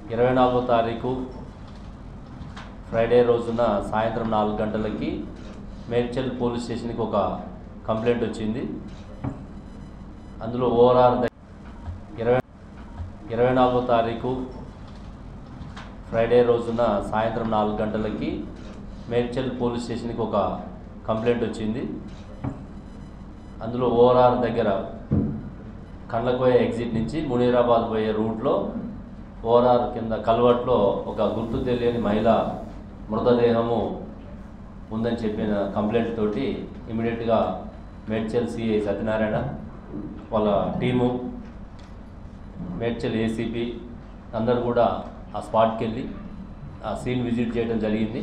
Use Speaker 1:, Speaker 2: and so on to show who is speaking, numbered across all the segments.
Speaker 1: 24వ తారీఖు ఫ్రైడే రోజున సాయంత్రం 4 గంటలకి మేడ్చల్ పోలీస్ స్టేషన్కి ఒక కంప్లైంట్ వచ్చింది. అందులో ఓఆర్ఆర్ 24వ తారీఖు ఫ్రైడే రోజున సాయంత్రం 4 గంటలకి మేడ్చల్ పోలీస్ స్టేషన్కి ఒక కంప్లైంట్ వచ్చింది. అందులో ఓఆర్ఆర్ దగ్గర కండ్లకోయ ఎగ్జిట్ నుంచి మునీరాబాద్ పోయే రూట్లో ఓఆర్ఆర్ కింద కల్వర్ట్లో ఒక గుర్తు తెలియని మహిళ మృతదేహము ఉందని చెప్పిన కంప్లైంట్ తోటి ఇమీడియట్గా మేడ్చల్ సిఐ సత్యనారాయణ వాళ్ళ టీము, మేడ్చల్ ఏసీపీ అందరూ కూడా ఆ స్పాట్కి వెళ్ళి ఆ సీన్ విజిట్ చేయడం జరిగింది.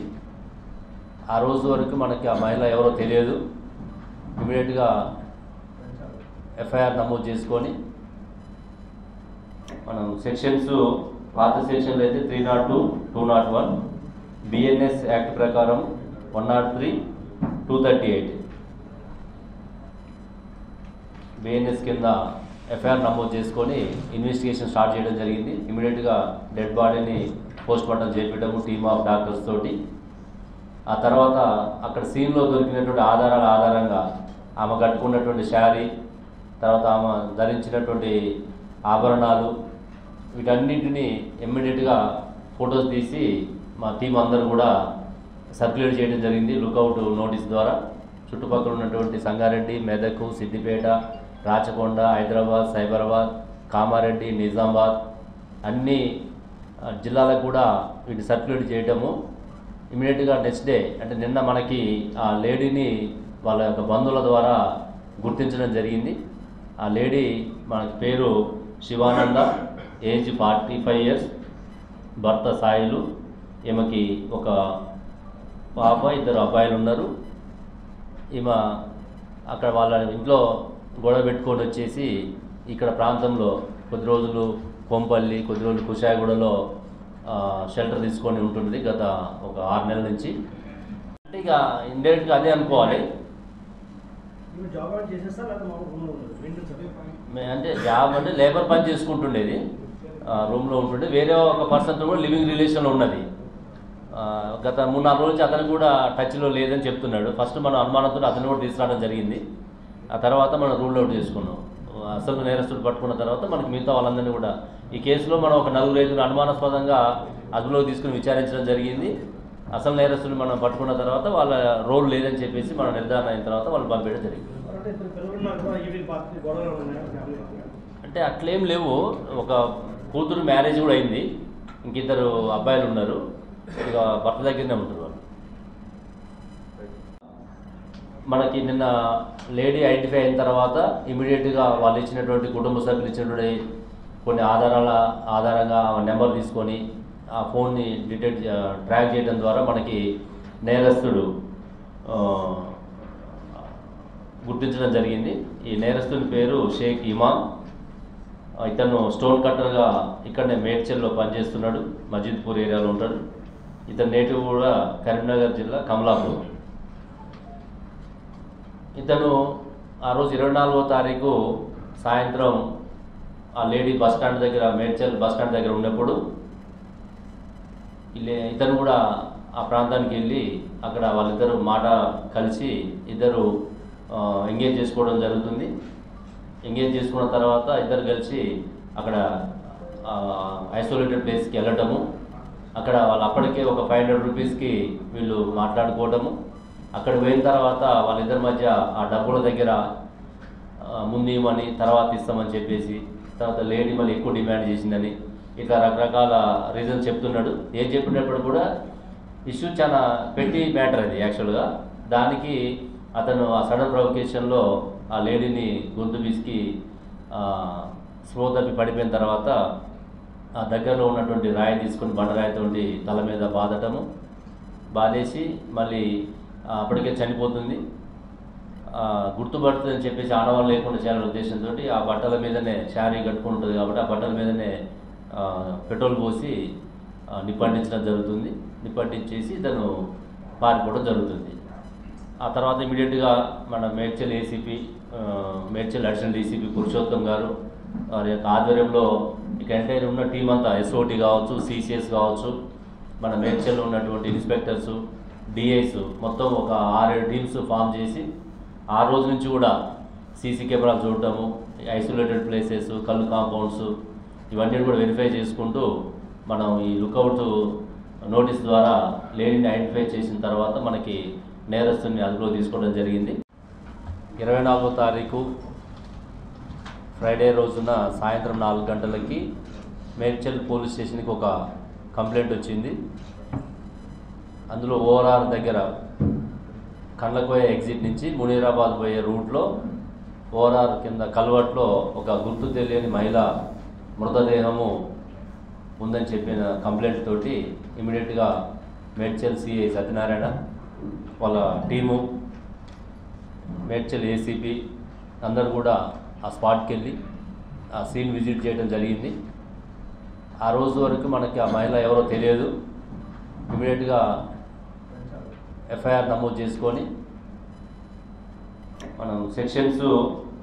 Speaker 1: ఆ రోజు వరకు మనకి ఆ మహిళ ఎవరో తెలియదు. ఇమీడియట్గా ఎఫ్ఐఆర్ నమోదు చేసుకొని మనం సెక్షన్స్ పాత సెక్షన్లు అయితే 302, 201, బిఎన్ఎస్ యాక్ట్ ప్రకారం 103, 238 బిఎన్ఎస్ కింద ఎఫ్ఐఆర్ నమోదు చేసుకొని ఇన్వెస్టిగేషన్ స్టార్ట్ చేయడం జరిగింది. ఇమీడియట్గా డెడ్ బాడీని పోస్ట్ మార్టం చేపించడము టీమ్ ఆఫ్ డాక్టర్స్ తోటి. ఆ తర్వాత అక్కడ సీన్లో దొరికినటువంటి ఆధారాల ఆధారంగా ఆమె కట్టుకున్నటువంటి శారీ, తర్వాత ఆమె ధరించినటువంటి ఆభరణాలు, వీటన్నింటినీ ఇమ్మీడియట్గా ఫొటోస్ తీసి మా టీం అందరూ కూడా సర్క్యులేట్ చేయడం జరిగింది లుకౌట్ నోటీస్ ద్వారా. చుట్టుపక్కల ఉన్నటువంటి సంగారెడ్డి, మెదక్, సిద్దిపేట, రాచకొండ, హైదరాబాద్, సైబరాబాద్, కామారెడ్డి, నిజామాబాద్ అన్ని జిల్లాలకు కూడా వీటి సర్క్యులేట్ చేయడము. ఇమీడియట్గా నెక్స్ట్ డే అంటే నిన్న మనకి ఆ లేడీని వాళ్ళ యొక్క బంధువుల ద్వారా గుర్తించడం జరిగింది. ఆ లేడీ మనకి పేరు శివానంద, ఏజ్ 45 years, భర్త సాయిలు. ఈమెకి ఒక పాప, 2 అబ్బాయిలు ఉన్నారు. ఈమె అక్కడ వాళ్ళ ఇంట్లో గొడవ పెట్టుకొని వచ్చేసి ఇక్కడ ప్రాంతంలో కొద్ది రోజులు కొంపల్లి, కొద్ది రోజులు కుషాయగూడలో షెల్టర్ తీసుకొని ఉంటుంది గత ఒక 6 నెలల నుంచి. అంటే ఇక ఇండైరెక్ట్గా అదే అనుకోవాలి. అంటే జాబ్ అంటే లేబర్ పని చేసుకుంటుండేది, రూమ్లో ఉంటుండే. వేరే ఒక పర్సన్తో కూడా లివింగ్ రిలేషన్లో ఉన్నది. గత 3-4 రోజులు అతను కూడా టచ్లో లేదని చెప్తున్నాడు. ఫస్ట్ మనం అనుమానంతో అతను కూడా తీసుకురావడం జరిగింది. ఆ తర్వాత మనం రూల్ అవుట్ చేసుకున్నాం. అసలు నేరస్తుడు పట్టుకున్న తర్వాత మనకి మిగతా వాళ్ళందరినీ కూడా ఈ కేసులో మనం ఒక 4-5 అనుమానాస్పదంగా అదుపులోకి తీసుకుని విచారించడం జరిగింది. అసలు నేరస్తుని మనం పట్టుకున్న తర్వాత వాళ్ళ రోల్ లేదని చెప్పేసి మనం నిర్ధారణ అయిన తర్వాత వాళ్ళు పంపించడం జరిగింది. అంటే అట్లేం లేవు. ఒక కూతురు మ్యారేజ్ కూడా అయింది, ఇంకిద్దరు అబ్బాయిలు ఉన్నారు. ఇక భర్త దగ్గరనే ఉంటారు వాళ్ళు. మనకి నిన్న లేడీ ఐడెంటిఫై అయిన తర్వాత ఇమీడియట్గా వాళ్ళు ఇచ్చినటువంటి కుటుంబ సభ్యులు ఇచ్చినటువంటి కొన్ని ఆధారంగా నెంబర్ తీసుకొని ఆ ఫోన్ని ట్రాక్ చేయడం ద్వారా మనకి నేరస్తుడు గుర్తించడం జరిగింది. ఈ నేరస్తుని పేరు షేక్ ఇమామ్. ఇతను స్టోన్ కట్టర్గా ఇక్కడనే మేడ్చల్లో పనిచేస్తున్నాడు, మజీద్పూర్ ఏరియాలో ఉంటాడు. ఇతని నేటివ్ కూడా కరీంనగర్ జిల్లా కమలాపూర్. ఇతను ఆ రోజు 24వ తారీఖు సాయంత్రం ఆ లేడీ బస్ స్టాండ్ దగ్గర, మేడ్చల్ బస్ స్టాండ్ దగ్గర ఉన్నప్పుడు ఇతను కూడా ఆ ప్రాంతానికి వెళ్ళి అక్కడ వాళ్ళిద్దరు మాట కలిసి ఇద్దరు ఎంగేజ్ చేసుకోవడం జరుగుతుంది. ఎంగేజ్ చేసుకున్న తర్వాత ఇద్దరు కలిసి అక్కడ ఐసోలేటెడ్ ప్లేస్కి వెళ్ళటము, అక్కడ వాళ్ళు అప్పటికే ఒక 500 రూపీస్కి వీళ్ళు మాట్లాడుకోవటము. అక్కడ పోయిన తర్వాత వాళ్ళిద్దరి మధ్య ఆ డబ్బుల దగ్గర ముందు ఇవ్వమని తర్వాత ఇస్తామని చెప్పేసి, తర్వాత లేడీ మళ్ళీ ఎక్కువ డిమాండ్ చేసిందని, ఇట్లా రకరకాల రీజన్స్ చెప్తున్నాడు. ఏం చెప్పినప్పుడు కూడా ఇష్యూ చాలా పెట్టి మ్యాటర్ అది యాక్చువల్గా. దానికి అతను ఆ సడన్ ప్రొవకేషన్లో ఆ లేడీని గొంతు విసికి స్లో తప్పి పడిపోయిన తర్వాత ఆ దగ్గరలో ఉన్నటువంటి రాయి తీసుకొని బండరాయితో తల మీద బాధటము, బాధేసి మళ్ళీ అప్పటికే చనిపోతుంది. గుర్తుపడుతుందని చెప్పేసి ఆడవాళ్ళు లేకుండా చేయాలనే ఉద్దేశంతో ఆ బట్టల మీదనే శారీ కట్టుకుంటుంది కాబట్టి ఆ బట్టల మీదనే పెట్రోల్ పోసి నిప్పంటించడం జరుగుతుంది. నిప్పంటించేసి తను పారిపోవడం జరుగుతుంది. ఆ తర్వాత ఇమీడియట్గా మన Medchal ACP, Medchal additional DCP Purushottam గారు వారి యొక్క ఆధ్వర్యంలో ఇక ఎంటైర్ ఉన్న టీం అంతా ఎస్ఓటీ కావచ్చు, సిసిఎస్ కావచ్చు, మన మేడ్చల్లో ఉన్నటువంటి ఇన్స్పెక్టర్స్, డిఐస్ మొత్తం ఒక 6-7 టీమ్స్ ఫామ్ చేసి ఆ రోజు నుంచి కూడా సీసీ కెమెరాలు చూడటము, ఐసోలేటెడ్ ప్లేసెస్, కళ్ళు కాంపౌండ్స్ ఇవన్నీ కూడా వెరిఫై చేసుకుంటూ మనం ఈ లుకౌట్ నోటీస్ ద్వారా లేడీని ఐడెంటిఫై చేసిన తర్వాత మనకి నేరస్తుని అదుపులో తీసుకోవడం జరిగింది. 24వ తారీఖు ఫ్రైడే రోజున సాయంత్రం 4 గంటలకి మేడ్చల్ పోలీస్ స్టేషన్కి ఒక కంప్లైంట్ వచ్చింది. అందులో ఓఆర్ఆర్ దగ్గర కండ్లకోయ ఎగ్జిట్ నుంచి మునీరాబాద్ పోయే రూట్లో ఓఆర్ఆర్ కింద కల్వర్ట్లో ఒక గుర్తు తెలియని మహిళ మృతదేహము ఉందని చెప్పిన కంప్లైంట్ తోటి ఇమీడియట్గా మేడ్చల్ సిఐ సత్యనారాయణ వాళ్ళ టీము, మేడ్చల్ ఏసీపీ అందరూ కూడా ఆ స్పాట్కి వెళ్ళి ఆ సీన్ విజిట్ చేయడం జరిగింది. ఆ రోజు వరకు మనకి ఆ మహిళ ఎవరో తెలియదు. ఇమీడియట్గా ఎఫ్ఐఆర్ నమోదు చేసుకొని మనం సెక్షన్స్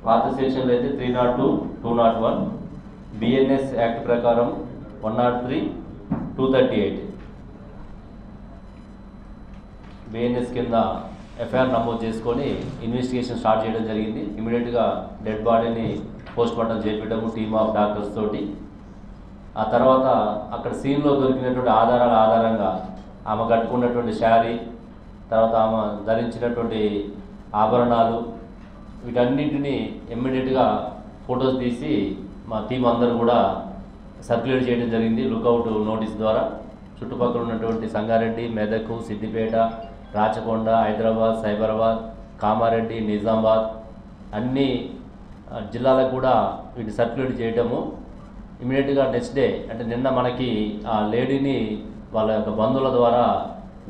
Speaker 1: పాత సెక్షన్లు అయితే 302, 201, బిఎన్ఎస్ యాక్ట్ ప్రకారం 103, 238 బిఎన్ఎస్ కింద ఎఫ్ఐఆర్ నమోదు చేసుకొని ఇన్వెస్టిగేషన్ స్టార్ట్ చేయడం జరిగింది. ఇమీడియట్గా డెడ్ బాడీని పోస్ట్మార్టం చేపించడము టీమ్ ఆఫ్ డాక్టర్స్ తోటి. ఆ తర్వాత అక్కడ సీన్లో దొరికినటువంటి ఆధారాల ఆధారంగా ఆమె కట్టుకున్నటువంటి శారీ, తర్వాత ఆమె ధరించినటువంటి ఆభరణాలు, వీటన్నింటినీ ఇమ్మీడియట్గా ఫొటోస్ తీసి మా టీం అందరూ కూడా సర్క్యులేట్ చేయడం జరిగింది లుకౌట్ నోటీస్ ద్వారా. చుట్టుపక్కల ఉన్నటువంటి సంగారెడ్డి, మెదక్, సిద్దిపేట, రాచకొండ, హైదరాబాద్, సైబరాబాద్, కామారెడ్డి, నిజామాబాద్ అన్ని జిల్లాలకు కూడా వీటిని సర్క్యులేట్ చేయటము. ఇమీడియట్గా నెక్స్ట్ డే అంటే నిన్న మనకి ఆ లేడీని వాళ్ళ యొక్క బంధువుల ద్వారా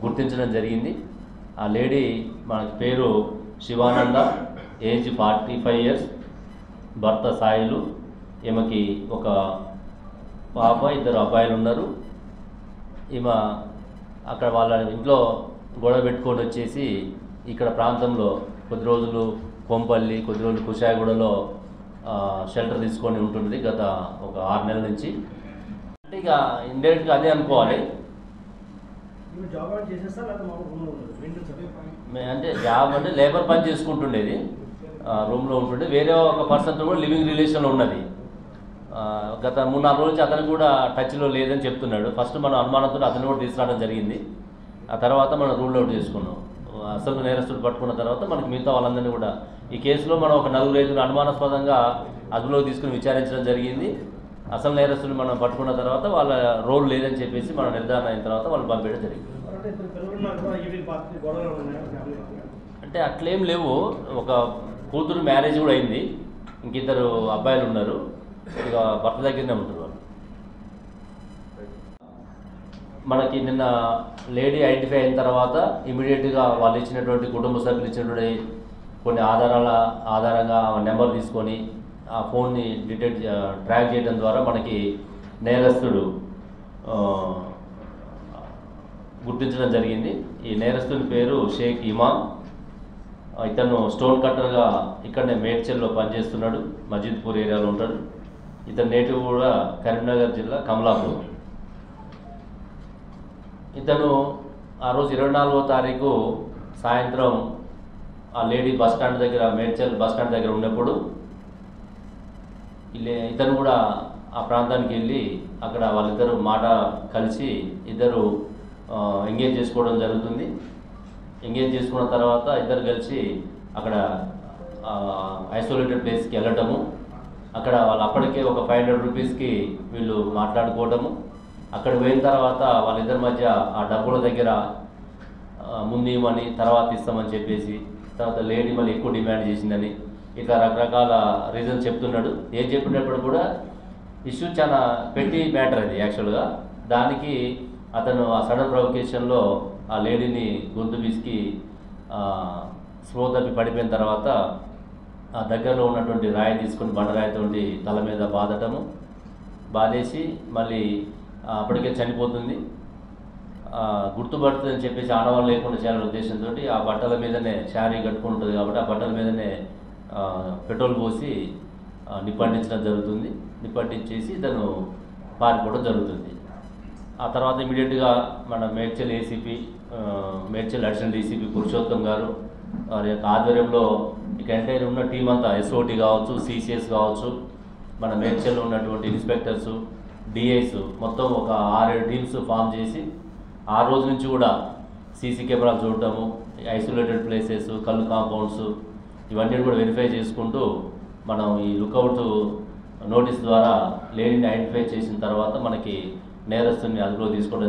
Speaker 1: గుర్తించడం జరిగింది. ఆ లేడీ మనకి పేరు శివానంద, ఏజ్ 45 years, భర్త సాయిలు, ఈమెకి ఒక పాప, 2 అబ్బాయిలు ఉన్నారు. ఈమె అక్కడ వాళ్ళ ఇంట్లో గొడవ పెట్టుకొని వచ్చేసి ఇక్కడ ప్రాంతంలో కొద్ది రోజులు కొంపల్లి, కొద్ది రోజులు కుషాయగూడలో షెల్టర్ తీసుకొని ఉంటుంది గత ఒక 6 నెలల నుంచి. అంటే ఇక ఇండైరెక్ట్గా అదే అనుకోవాలి. అంటే జాబ్ అంటే లేబర్ పని చేసుకుంటుండేది, రూమ్లో ఉంటుండే. వేరే ఒక పర్సన్తో కూడా లివింగ్ రిలేషన్లో ఉన్నది. గత 3-4 రోజులు అతను కూడా టచ్లో లేదని చెప్తున్నాడు. ఫస్ట్ మనం అనుమానంతో అతను కూడా తీసుకురావడం జరిగింది. ఆ తర్వాత మనం రూల్ అవుట్ చేసుకున్నాం. అసలు నేరస్తుడు పట్టుకున్న తర్వాత మనకి మిగతా వాళ్ళందరినీ కూడా ఈ కేసులో మనం ఒక 4 రైతులు అనుమానాస్పదంగా అదుపులోకి తీసుకుని విచారించడం జరిగింది. అసలు నేరస్తులు మనం పట్టుకున్న తర్వాత వాళ్ళ రోల్ లేదని చెప్పేసి మనం నిర్ధారణ అయిన తర్వాత వాళ్ళు పంపించడం జరిగింది. అంటే అట్లేం లేవు. ఒక కూతురు మ్యారేజ్ కూడా అయింది, ఇంకిద్దరు అబ్బాయిలు ఉన్నారు. ఇక భర్త దగ్గరనే ఉంటారు వాళ్ళు. మనకి నిన్న లేడీ ఐడెంటిఫై అయిన తర్వాత ఇమీడియట్గా వాళ్ళు ఇచ్చినటువంటి కుటుంబ సభ్యులు ఇచ్చినటువంటి కొన్ని ఆధారాల ఆధారంగా నెంబర్ తీసుకొని ఆ ఫోన్ని ట్రాక్ చేయడం ద్వారా మనకి నేరస్తుడు గుర్తించడం జరిగింది. ఈ నేరస్తుని పేరు షేక్ ఇమామ్. ఇతను స్టోన్ కట్టర్గా ఇక్కడనే మేడ్చల్లో పనిచేస్తున్నాడు, మజీద్పూర్ ఏరియాలో ఉంటాడు. ఇతని నేటివ్ కూడా కరీంనగర్ జిల్లా కమలాపూర్. ఇతను ఆ రోజు 24వ తారీఖు సాయంత్రం ఆ లేడీ బస్ స్టాండ్ దగ్గర, మేడ్చల్ బస్ స్టాండ్ దగ్గర ఉన్నప్పుడు ఇతను కూడా ఆ ప్రాంతానికి వెళ్ళి అక్కడ వాళ్ళిద్దరు మాట కలిసి ఇద్దరు ఎంగేజ్ చేసుకోవడం జరుగుతుంది. ఎంగేజ్ చేసుకున్న తర్వాత ఇద్దరు కలిసి అక్కడ ఐసోలేటెడ్ ప్లేస్కి వెళ్ళటము. అక్కడ వాళ్ళు అప్పటికే ఒక 500 రూపీస్కి వీళ్ళు మాట్లాడుకోవటము. అక్కడ పోయిన తర్వాత వాళ్ళిద్దరి మధ్య ఆ డబ్బుల దగ్గర ముందు ఇవ్వమని తర్వాత ఇస్తామని చెప్పేసి, తర్వాత లేడీ మళ్ళీ ఎక్కువ డిమాండ్ చేసిందని, ఇట్లా రకరకాల రీజన్స్ చెప్తున్నాడు. ఏం చెప్పినప్పుడు కూడా ఇష్యూ చాలా పెట్టి మ్యాటర్ అది యాక్చువల్గా. దానికి అతను ఆ సడన్ ప్రొవకేషన్లో ఆ లేడీని గొంతు పిసికి స్లో తప్పి పడిపోయిన తర్వాత ఆ దగ్గరలో ఉన్నటువంటి రాయి తీసుకొని బండరాయితో తల మీద బాదటము, బాధేసి మళ్ళీ అప్పటికే చనిపోతుంది. గుర్తుపడుతుందని చెప్పేసి ఆడవాళ్ళు లేకుండా చేయాలనే ఉద్దేశంతో ఆ బట్టల మీదనే శారీ కట్టుకుంటుంది కాబట్టి ఆ బట్టల మీదనే పెట్రోల్ పోసి నిప్పంటించడం జరుగుతుంది. నిప్పంటించేసి తను పారిపోవడం జరుగుతుంది. ఆ తర్వాత ఇమీడియట్గా మన Medchal ACP, Medchal additional DCP Purushottam గారు వారి యొక్క ఆధ్వర్యంలో ఇక ఎంటైర్ ఉన్న టీం అంతా ఎస్ఓటీ కావచ్చు, సిసిఎస్ కావచ్చు, మన మేడ్చల్లో ఉన్నటువంటి ఇన్స్పెక్టర్సు, డిఐస్ మొత్తం ఒక 6-7 టీమ్స్ ఫామ్ చేసి ఆ రోజు నుంచి కూడా సీసీ కెమెరాలు చూడటము, ఐసోలేటెడ్ ప్లేసెస్, కళ్ళు కాంపౌండ్స్ ఇవన్నీ కూడా వెరిఫై చేసుకుంటూ మనం ఈ లుకౌట్ నోటీస్ ద్వారా లేడీని ఐడెంటిఫై చేసిన తర్వాత మనకి నేరస్తుని అదుపులో తీసుకోవడం